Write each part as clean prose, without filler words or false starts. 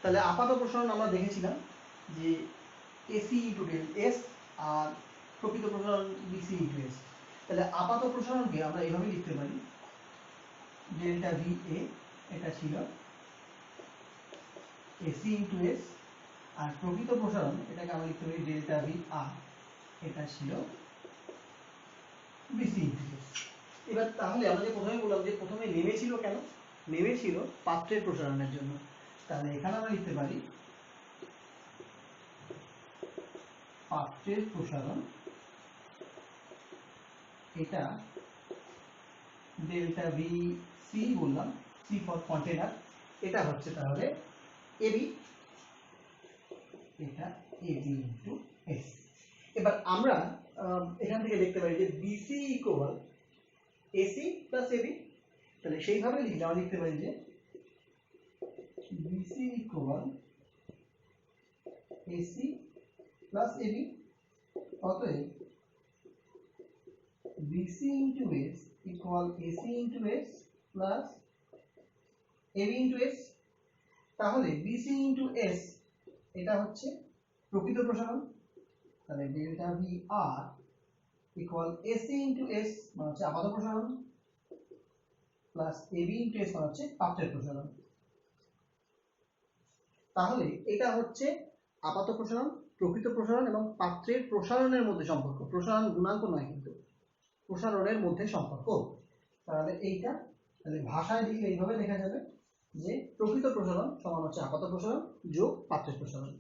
তাহলে আপাত প্রসারণ আমরা দেখেছিলাম যে এসি ইন্টু ডেল এস আর প্রকৃত প্রসারণ বিসি ইন্টু এস। তাহলে আপাত প্রসারণকে আমরা এইভাবে লিখতে পারি, ডেল্টা ভি এ এটা ছিল এসি ইন্টু এস, আর প্রকৃত প্রসারণ এটাকে আমরা লিখতে পারি ডেল্টা ভি আর, এটা ছিল বিসি ইন্টু এস। এবার তাহলে আমরা যে প্রথমে বললাম যে প্রথমে নেমেছিল কেন, নেমেছিল পাত্রের প্রসারণের জন্য। তাহলে এখানে আমরা লিখতে পারি পাত্রের প্রসারণ, এটা ডেল্টা ভি সি বললাম, সি ফর কন্টেনার, এটা হচ্ছে তাহলে এবি, এটা এবি ইন্টু এস। এবার আমরা এখান থেকে দেখতে পারি যে BC equal AC plus AB. তাহলে সেইভাবে লিখলে আমরা লিখতে পারি যে BC equal AC plus AB, অতএব BC into S equal AC into S plus AB into S. তাহলে বিসি ইন্টু এস এটা হচ্ছে প্রকৃত প্রসারণ, তাহলে delta V R equal AC into S মানে হচ্ছে আপাত প্রসারণ প্লাস এবি ইন্টু এস মানে হচ্ছে পাত্রের প্রসারণ। তাহলে এটা হচ্ছে আপাত প্রসারণ, প্রকৃত প্রসারণ এবং পাত্রের প্রসারণের মধ্যে সম্পর্ক, প্রসারণ গুণাঙ্ক নয় কিন্তু প্রসারণের মধ্যে সম্পর্ক। তাহলে এইটা তাহলে ভাষায় লিখলে এইভাবে লেখা যাবে যে প্রকৃত প্রসারণ সমান হচ্ছে আপাত প্রসারণ যোগ পাত্রের প্রসারণ।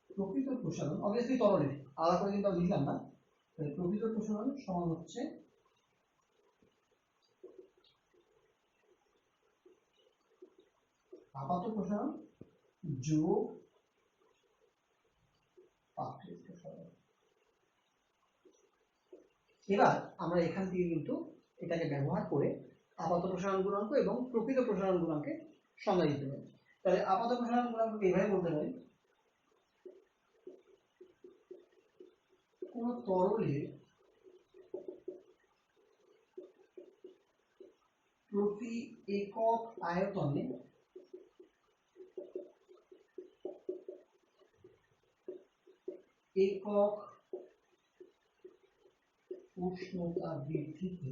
প্রকৃত প্রসারণ অবভিয়াসলি তরলের, আলাদা করে কিন্তু লিখলাম না। প্রকৃত প্রসারণ সমান হচ্ছে আপাত প্রসারণ যোগ পাত্রের প্রসারণ। এবার আমরা এখান থেকে কিন্তু এটাকে ব্যবহার করে আপাত প্রসারণ গুণাঙ্ক এবং প্রকৃত প্রসারণ গুণাঙ্কে সংজ্ঞা দিতে পারি। তাহলে আপাত প্রসারণ গুণাঙ্ককে এভাবে বলতে পারি, কোন তরলের প্রতি একক আয়তনে একক উষ্ণতা বৃদ্ধিতে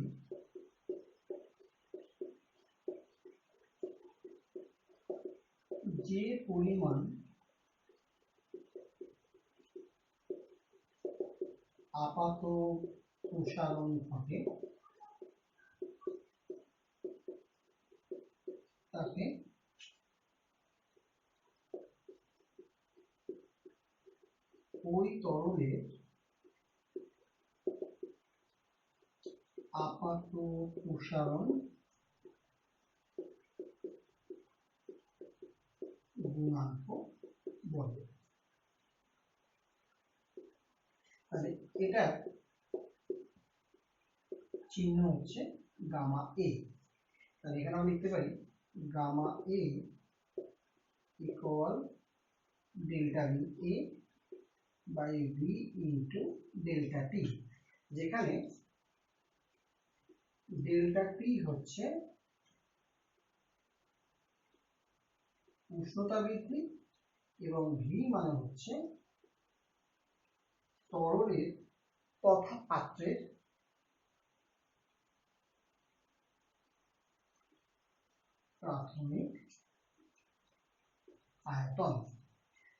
যে পরিমাণ আপাত প্রসারণ ঘটে তাকে ওই তরলের আপাত প্রসারণ গুণাঙ্ক বলে। তাহলে এটা চিহ্ন হচ্ছে গামা এ। তাহলে এখানে আমরা লিখতে পারি gamma A equal delta V A by V into delta T, যেখানে ডেল্টা টি হচ্ছে উষ্ণতা বৃদ্ধি এবং ভি মানে হচ্ছে তরলের তথা পাত্রের প্রাথমিক আয়তন।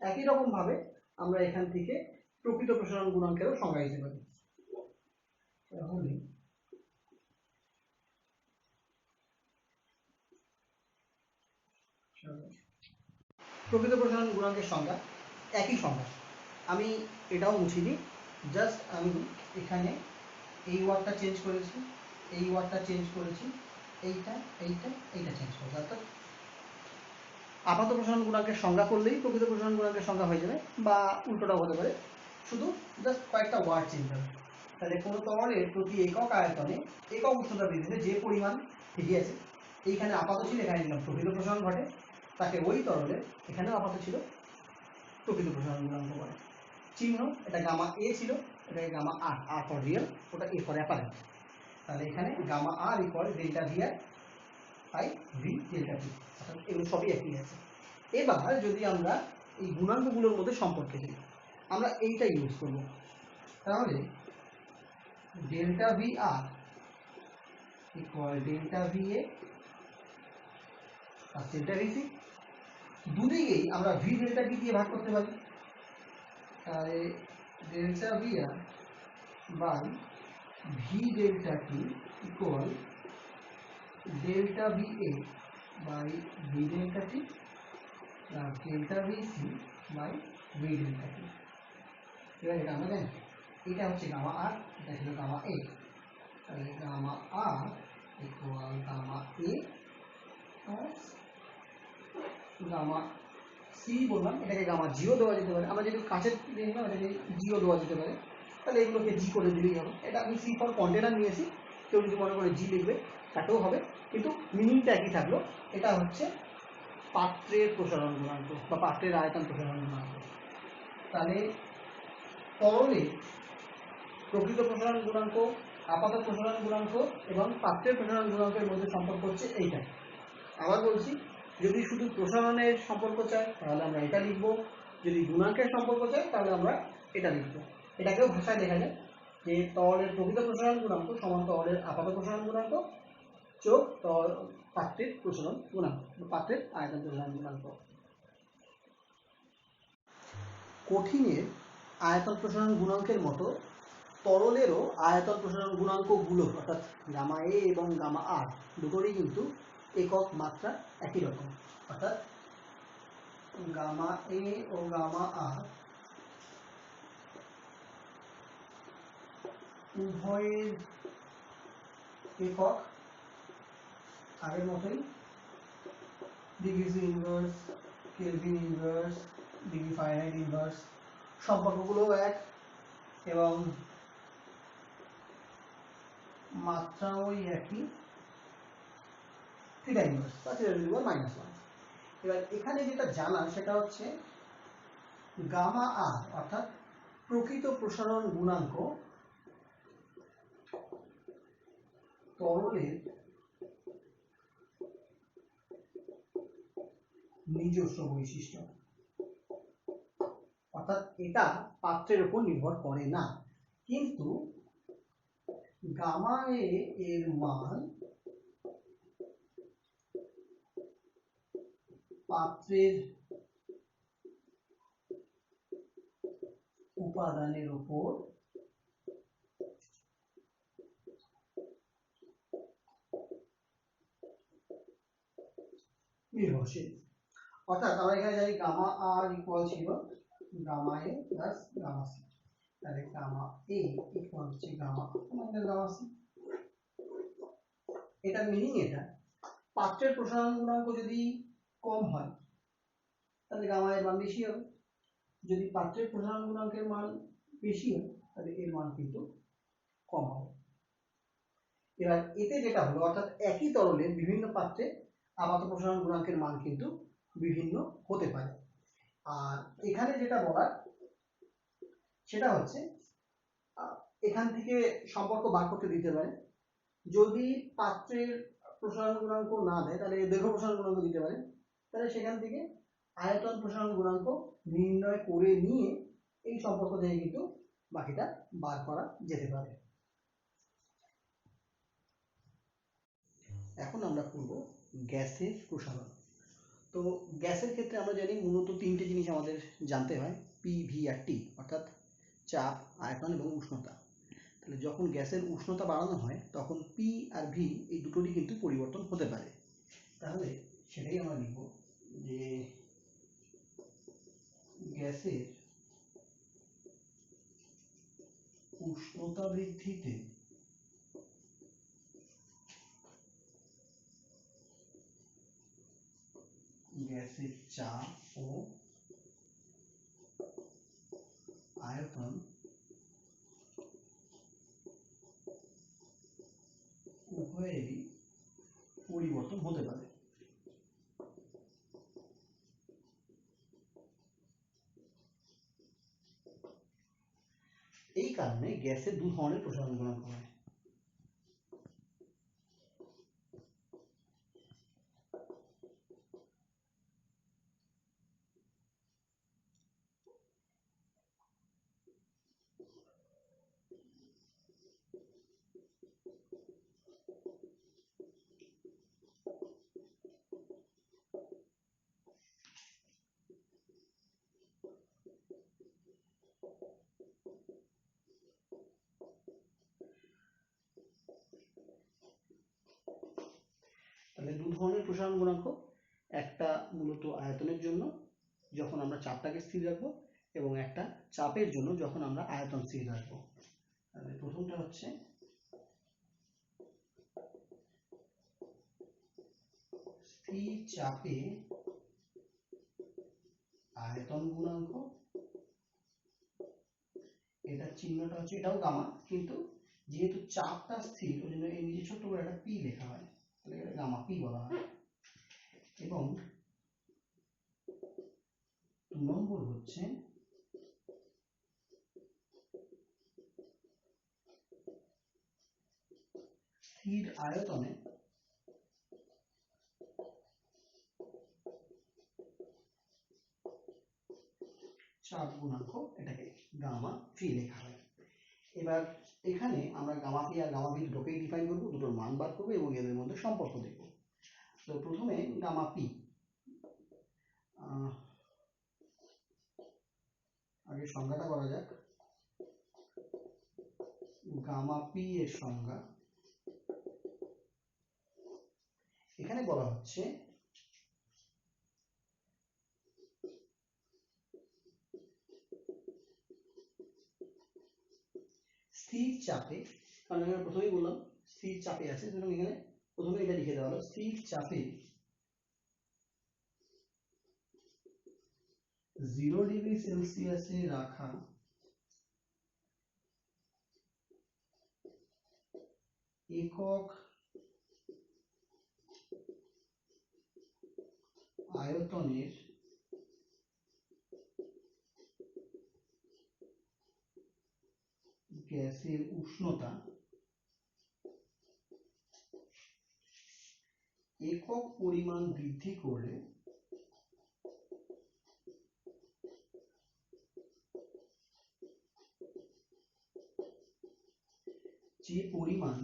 একই রকম ভাবে আমরা এখান থেকে প্রকৃত প্রসারণ গুণাঙ্কেরও সংজ্ঞা দিতে পারি। তাহলে প্রকৃত প্রসারণ গুণাঙ্কের সংজ্ঞা একই সংজ্ঞা, আমি এটাও মুছিনি, জাস্ট আমি এখানে এই ওয়ার্ডটা চেঞ্জ করেছি, এই ওয়ার্ডটা চেঞ্জ করেছি, এইটা এইটা এইটা চেঞ্জ করেছি। অর্থাৎ আপাত প্রসারণ গুণাঙ্কের সংজ্ঞা করলেই প্রকৃত প্রসারণ গুণাঙ্কের সংজ্ঞা হয়ে যাবে, বা উল্টোটাও হতে পারে, শুধু জাস্ট কয়েকটা ওয়ার্ড চেঞ্জ হবে। তাহলে কোনো তরলের প্রতি একক আয়তনে একক উষ্ণতা বৃদ্ধিতে যে পরিমাণ, ঠিকই আছে, এইখানে আপাত ছিল, এখানে নিলাম প্রকৃত প্রসারণ ঘটে তাকে ওই তরলের, এখানেও আপাত ছিল, প্রকৃত প্রসারণ গুণাঙ্ক বলে। চিহ্ন এটা গামা এ ছিল, এটাকে gamma R, R for real, ওটা এ ফর অ্যাপারেন্ট। তাহলে এখানে gamma R equal delta V R by V delta T, অর্থাৎ এগুলো সবই একই আছে। এবার যদি আমরা এই গুণাঙ্কগুলোর মধ্যে সম্পর্কে দিই, আমরা এইটা ইউজ করব। তাহলে delta V R equal delta V A আর ডেল্টা ভি সি, দুদিকেই আমরা ভি ডেল্টা টি দিয়ে ভাগ করতে পারি। তাহলে delta V R by V delta T equal delta V A by V delta T plus delta V C by V delta T. এবার এটা আমরা জানি, এটা হচ্ছে গামা আর, এটা ছিল গামা এ। তাহলে গামা আর ইকুয়াল গামা এ প্লাস গামা সি বললাম, এটাকে গামা জিও দেওয়া যেতে পারে, আমরা যদি কাঁচের দিলাম এটাকে জিও দেওয়া যেতে পারে, তাহলে এগুলোকে জি করে দিলেই হবে। এটা আমি সি ফর কন্টেনার নিয়েছি, কেউ যদি মনে করে জি লিখবে তাতেও হবে, কিন্তু মিনিংটা একই থাকলো। এটা হচ্ছে পাত্রের প্রসারণ গুণাঙ্ক বা পাত্রের আয়তন প্রসারণ গুণাঙ্ক। তাহলে তরলে প্রকৃত প্রসারণ গুণাঙ্ক, আপাত প্রসারণ গুণাঙ্ক এবং পাত্রের প্রসারণ গুণাঙ্কের মধ্যে সম্পর্ক হচ্ছে এইটাই। আবার বলছি, যদি শুধু প্রসারণের সম্পর্ক চাই তাহলে আমরা এটা লিখব, যদি গুণাঙ্কের সম্পর্ক চাই তাহলে আমরা এটা লিখব। এটাকেও ভাষায় লেখা যায় যে তরলের প্রকৃত প্রসারণ গুণাঙ্ক সমান তরলের আপাত প্রসারণ গুণাঙ্ক যোগ পাত্রের প্রসারণ গুণাঙ্ক, পাত্রের আয়তন প্রসারণ গুণাঙ্ক। কঠিনের আয়তন প্রসারণ গুণাঙ্কের মতো তরলেরও আয়তন প্রসারণ গুণাঙ্কগুলো অর্থাৎ গামা এ এবং গামা আর দুটোরই কিন্তু একক মাত্রা একই রকম, অর্থাৎ গামা এ ও গামা আর উভয়ের একক আগের মতোই degree inverse, kelvin inverse, degree Fahrenheit inverse, সম্পর্কগুলোও এক এবং মাত্রাও একই, থিটা ইনভার্স বা থিটা টু দি পাওয়ার -1। এবার এখানে যেটা জানা সেটা হচ্ছে গামা আর অর্থাৎ প্রকৃত প্রসারণ গুণাঙ্ক তরলের নিজস্ব বৈশিষ্ট্য, অর্থাৎ এটা পাত্রের উপর নির্ভর করে না, কিন্তু গামা এ এর মান পাত্রের উপাদানের উপর নির্ভরশীল। অর্থাৎ আমরা এখানে জানি গামা আর ইকুয়াল ছিল গামা এ প্লাস গামা সি, তাহলে গামা এ ইকুয়াল হচ্ছে গামা মাইনাস গামা সি। এটা মিনিং এটা পাত্রের প্রসারণ গুণাঙ্ক যদি কম হয় তাহলে গামা এর মান বেশি হবে, যদি পাত্রের প্রসারণ গুণাঙ্কের মান বেশি হয় তাহলে এর মান কিন্তু কম হবে। এবার এতে যেটা হলো অর্থাৎ একই তরলের বিভিন্ন পাত্রে আপাত প্রসারণ গুণাঙ্কের মান কিন্তু বিভিন্ন হতে পারে। আর এখানে যেটা বলার সেটা হচ্ছে এখান থেকে সম্পর্ক বার করতে দিতে পারে, যদি পাত্রের প্রসারণ গুণাঙ্ক না দেয় তাহলে দৈর্ঘ্য প্রসারণ গুণাঙ্ক দিতে পারে, তাহলে সেখান থেকে আয়তন প্রসারণ গুণাঙ্ক নির্ণয় করে নিয়ে এই সম্পর্ক থেকে কিন্তু বাকিটা বার করা যেতে পারে। এখন আমরা করব গ্যাসের প্রসারণ। তো গ্যাসের ক্ষেত্রে আমরা জানি মূলত তিনটে জিনিস আমাদের জানতে হয়, পি, ভি আর টি, অর্থাৎ চাপ, আয়তন এবং উষ্ণতা। তাহলে যখন গ্যাসের উষ্ণতা বাড়ানো হয় তখন পি আর ভি এই দুটোরই কিন্তু পরিবর্তন হতে পারে। তাহলে সেটাই আমরা লিখব যে গ্যাসের উষ্ণতা বৃদ্ধিতে গ্যাসের চাপ ও আয়তন উভয়েরই পরিবর্তন হতে পারে। এই কারণে গ্যাসের দু ধরনের প্রসারণ গুণাঙ্ক হয়, তাহলে দু ধরনের প্রসারণ গুণাঙ্ক, একটা মূলত আয়তনের জন্য যখন আমরা চাপটাকে স্থির রাখবো, এবং একটা চাপের জন্য যখন আমরা আয়তন স্থির রাখবো। তাহলে প্রথমটা হচ্ছে স্থির চাপে আয়তন গুণাঙ্ক, এটার চিহ্নটা হচ্ছে, এটাও গামা, কিন্তু যেহেতু চাপটা স্থির ওই জন্য এই নিচে ছোট্ট করে একটা পি লেখা হয়, তাহলে এটা গামা পি বলা হয়। এবং 2 নম্বর হচ্ছে স্থির আয়তনে চাপ গুণাঙ্ক, এটাকে গামা ভি লেখা হয়। এবার এখানে আমরা gamma P R gamma V দুটোকেই ডিফাইন করবো, দুটোর মান বার করবো এবং এদের মধ্যে সম্পর্ক দেখব। তো প্রথমে গামা পি, আগে সংজ্ঞাটা করা যাক। গামা পি এর সংজ্ঞা এখানে বলা হচ্ছে স্থির চাপে, কারণ এখানে প্রথমেই বললাম স্থির চাপে আছে, সুতরাং এখানে প্রথমে এটা লিখে দেওয়া হলো, স্থির চাপে 0 ডিগ্রি সেলসিয়াসে রাখা একক আয়তনের গ্যাসের উষ্ণতা একক পরিমাণ বৃদ্ধি করলে যে পরিমাণ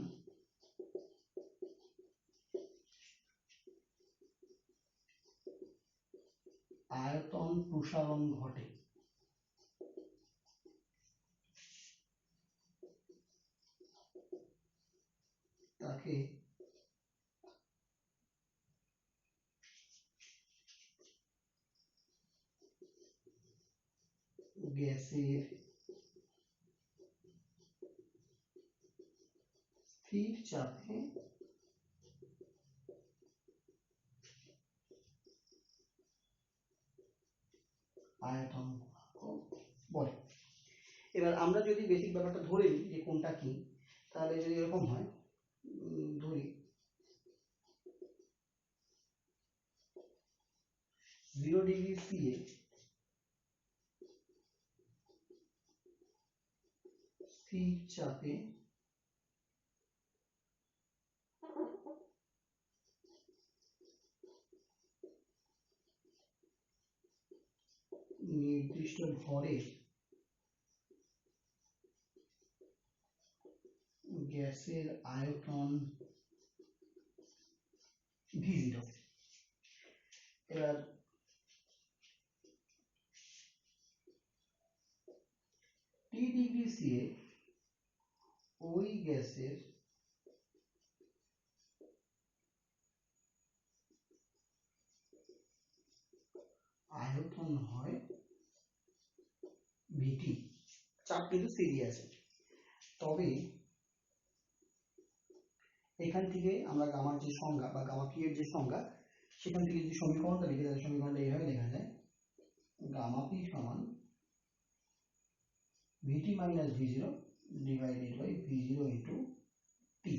আয়তন প্রসারণ ঘটে তাকে গ্যাসের স্থির চাপে আয়তন বলে। এবার আমরা যদি বেসিক ব্যাপারটা ধরে নিই যে কোনটা কি, তাহলে যদি এরকম হয়, ধরি 0 ডিগ্রি সি এ স্থির চাপে নির্দিষ্ট ভরের গ্যাসের আয়তন V0। এবার T ডিগ্রি সি এ ওই গ্যাসের আয়তন হয় ভিটি, চাপ কিন্তু স্থিরই আছে। তবে এখান থেকে আমরা গামার যে সংজ্ঞা বা গামা পি এর যে সংজ্ঞা, সেখান থেকে যদি সমীকরণটা লিখে, তাহলে সমীকরণটা এইভাবে লেখা যায়, গামা পি সমান VT minus V0 divided by V0 into T.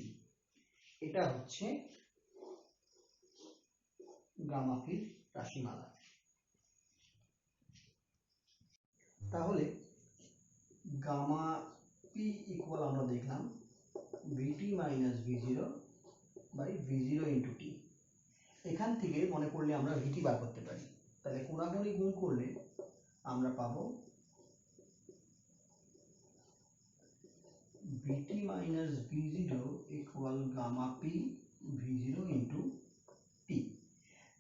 এটা হচ্ছে গামা পির রাশিমালা। তাহলে গামা পি ইকুয়াল আমরা দেখলাম VT minus V0 by V0 into T. এখান থেকে মনে করলে আমরা ভিটি বার করতে পারি, তাহলে কোণাকুণি গুণ করলে আমরা পাবো VT minus V0 equal gamma P V0 into T.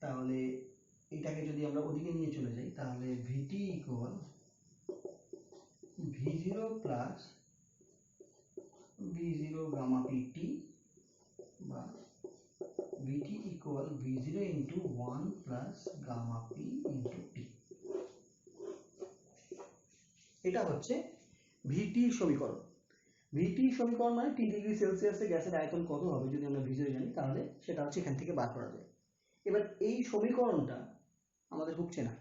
তাহলে এটাকে যদি আমরা ওদিকে নিয়ে চলে যাই, তাহলে VT equal V0 plus V0 gamma P T, বা VT equal V0 into 1 plus gamma P into T। এটা হচ্ছে VT সমীকরণ। VT সমীকরণ মানে T ডিগ্রি সেলসিয়াসে গ্যাসের আয়তন কত হবে যদি আমরা V0 জানি, তাহলে সেটা হচ্ছে এখান থেকে বার করা যায়। এবার এই সমীকরণটা আমাদের খুব চেনা।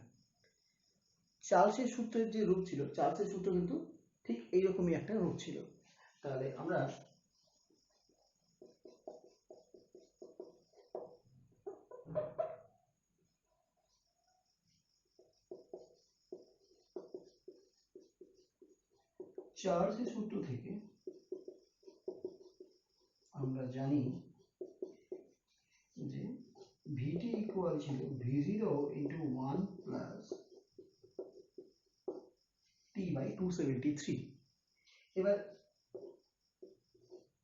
চার্লসের সূত্রের যে রূপ ছিল, চার্লসের সূত্র কিন্তু ঠিক এইরকমই একটা রূপ ছিল। তাহলে আমরা চার্লসের সূত্র থেকে আমরা জানি যে VT ইকুয়াল ছিল V0 into 1 plus T by 273। এবার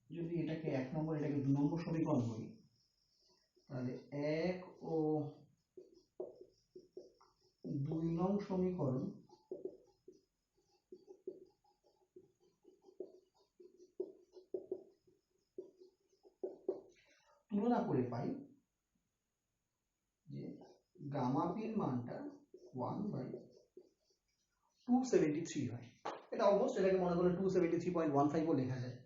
যদি এটাকে 1 নম্বর, এটাকে 2 নম্বর সমীকরণ বলি, তাহলে 1 ও 2 নং সমীকরণ তুলনা করে পাই যে গামা পির মানটা 1/273 হয়। এটা অলমোস্ট, এটাকে মনে করলে 273.15 ও লেখা যায়।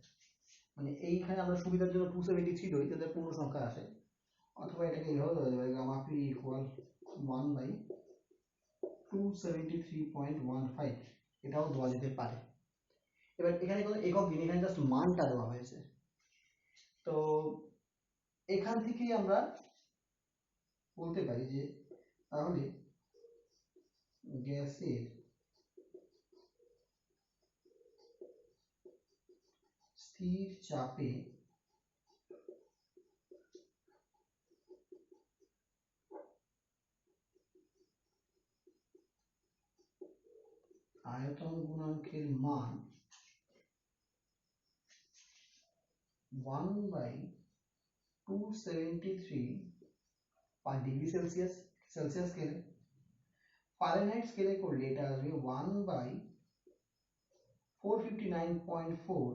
মানে এইখানে আমরা সুবিধার জন্য 273 ধরি যাতে পূর্ণ সংখ্যা আসে, অথবা এটাকে এইভাবে ধরা যাবে গামা পি ইকুয়াল 1/273.15, এটাও দেওয়া যেতে পারে। এবার এখানে কোনো একক দিন, এখানে জাস্ট মানটা দেওয়া হয়েছে। তো এখান থেকেই আমরা বলতে পারি যে তাহলে গ্যাসের স্থির চাপে আয়তন গুণাঙ্কের মান 1/273 পার ডিগ্রি সেলসিয়াস, সেলসিয়াস স্কেলে। ফারেনহাইট স্কেলে করলে এটা আসবে 1/459.4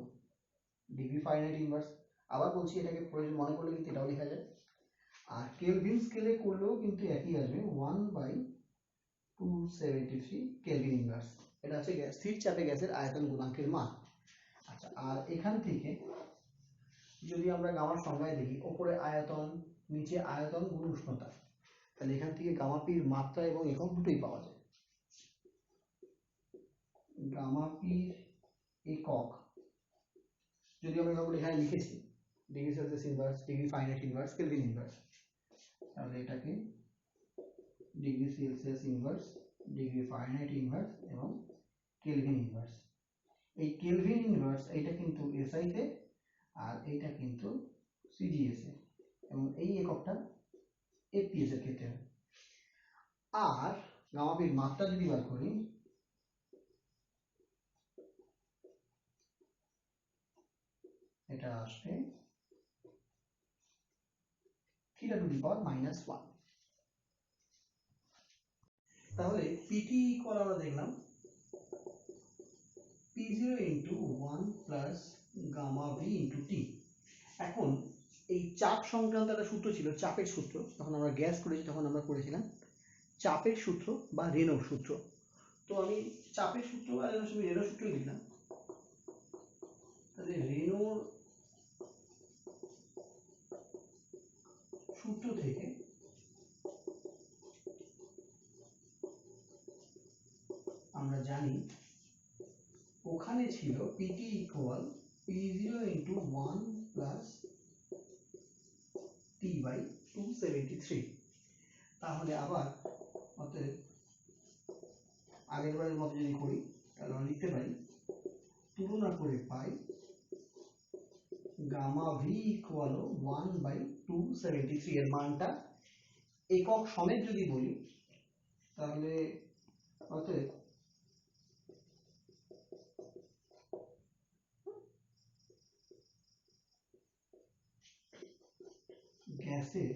ডিগ্রি ফারেনহাইট ইনভার্স। আবার বলছি, এটাকে প্রয়োজন মনে করলে কিন্তু এটাও লেখা যায়। আর কেলভিন স্কেলে করলেও কিন্তু একই আসবে 1/273 কেলভিন ইনভার্স। এটা হচ্ছে স্থির চাপে গ্যাসের আয়তন গুণাঙ্কের মান। আচ্ছা, আর এখান থেকে যদি আমরা গামার সংজ্ঞায় দেখি, ওপরে আয়তন, নিচে আয়তন গুণ উষ্ণতা, তাহলে এখান থেকে গামা পির মাত্রা এবং একক দুটোই পাওয়া যায়। গামা পির একক যদি আমরা এখানে লিখেছি degree Celsius inverse, degree Fahrenheit inverse, kelvin inverse, তাহলে এটাকে degree Celsius inverse, degree Fahrenheit inverse এবং কেলভিন ইনভার্স। এই কেলভিন ইনভার্স এইটা কিন্তু এসআই তে, আর এইটা কিন্তু সিজিএস এ, এবং এই এককটা এপিএস এর ক্ষেত্রে। আর গামা পির মাত্রা যদি বার করি, এটা আসবে θ⁻⁻1। তাহলে পিটি ইকুয়াল আমরা দেখলাম P0 into 1 plus gamma V into T। এখন এই চাপ সংক্রান্ত একটা সূত্র ছিল, চাপের সূত্র। যখন আমরা গ্যাস করেছি তখন আমরা করেছিলাম চাপের সূত্র বা রেনো সূত্র। তো আমি চাপের সূত্র বা রেনো সূত্রই লিখলাম। তাহলে রেনোর সূত্র থেকে আমরা জানি ওখানে ছিল PT equal P0 into 1 plus T by 273। তাহলে আবার অতএব আগের বারের মতো যদি করি, তাহলে আমরা লিখতে পারি তুলনা করে পাই গামা ভি ইকুয়াল 1/273। এর মানটা একক সমেত যদি বলি, তাহলে অতএব গ্যাসের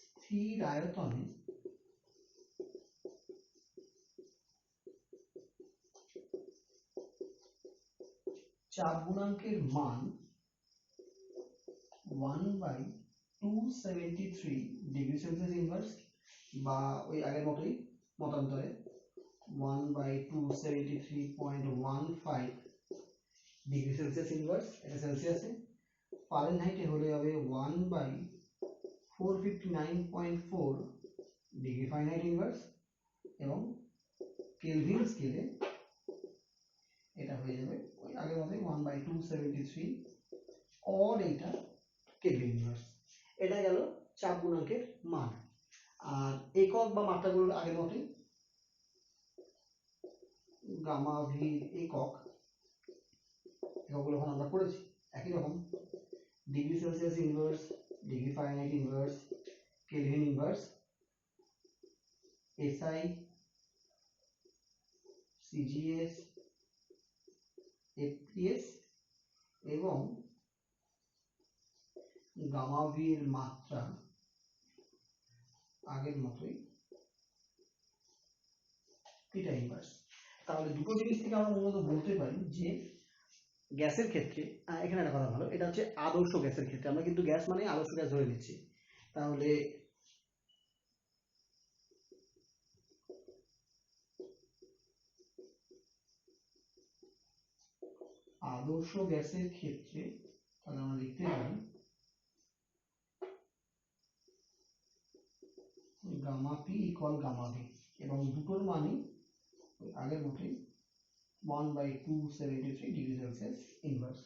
স্থির আয়তনে চাপ গুণাঙ্কের মান 1/273 ডিগ্রি সেলসিয়াস ইনভার্স, বা ওই আগের মতোই মতান্তরে 1/273.15 ডিগ্রি সেলসিয়াস ইনভার্স, এটা সেলসিয়াসে। ফারেনহাইটে হলে হবে 1/459.4 ডিগ্রি ফারেনহাইট ইনভার্স, এবং কেলভিন স্কেলে এটা হয়ে যাবে ওই আগের মতোই 1/273, অর এইটা কেলভিন ইনভার্স। এটা গেল চাপ গুণাঙ্কের মান। আর একক বা মাত্রাগুলোর আগের মতোই, গামা ভি এককগুলো এখন আমরা করেছি একই রকম, degree Celsius inverse, degree Fahrenheit inverse, kelvin inverse, SI, CGS, FPS এবং গামা ভি এর মাত্রা আগের মতোই থিটা ইনভার্স। তাহলে দুটো জিনিস থেকে আমরা মূলত বলতে পারি যে গ্যাসের ক্ষেত্রে, এখানে একটা কথা ভালো, এটা হচ্ছে আদর্শ গ্যাসের ক্ষেত্রে, আমরা কিন্তু গ্যাস মানে আদর্শ গ্যাস ধরে নিচ্ছি। তাহলে আদর্শ গ্যাসের ক্ষেত্রে তাহলে আমরা লিখতে পারি gamma P equal gamma V, এবং দুটোর মানই আগের মতোই 1/273 ডিগ্রি সেলসিয়াস ইনভার্স।